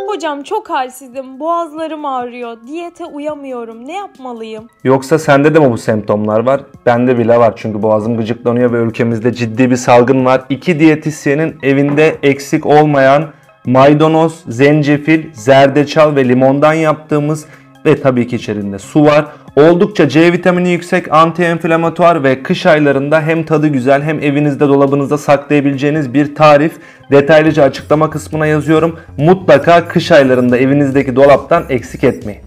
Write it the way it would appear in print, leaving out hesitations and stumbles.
Hocam çok halsizim, boğazlarım ağrıyor, diyete uyamıyorum, ne yapmalıyım? Yoksa sende de mi bu semptomlar var? Bende bile var çünkü boğazım gıcıklanıyor ve ülkemizde ciddi bir salgın var. 2 diyetisyenin evinde eksik olmayan maydanoz, zencefil, zerdeçal ve limondan yaptığımız ve tabii ki içerisinde su var. Oldukça C vitamini yüksek, anti-enflamatuar ve kış aylarında hem tadı güzel hem evinizde dolabınızda saklayabileceğiniz bir tarif. Detaylıca açıklama kısmına yazıyorum. Mutlaka kış aylarında evinizdeki dolaptan eksik etmeyin.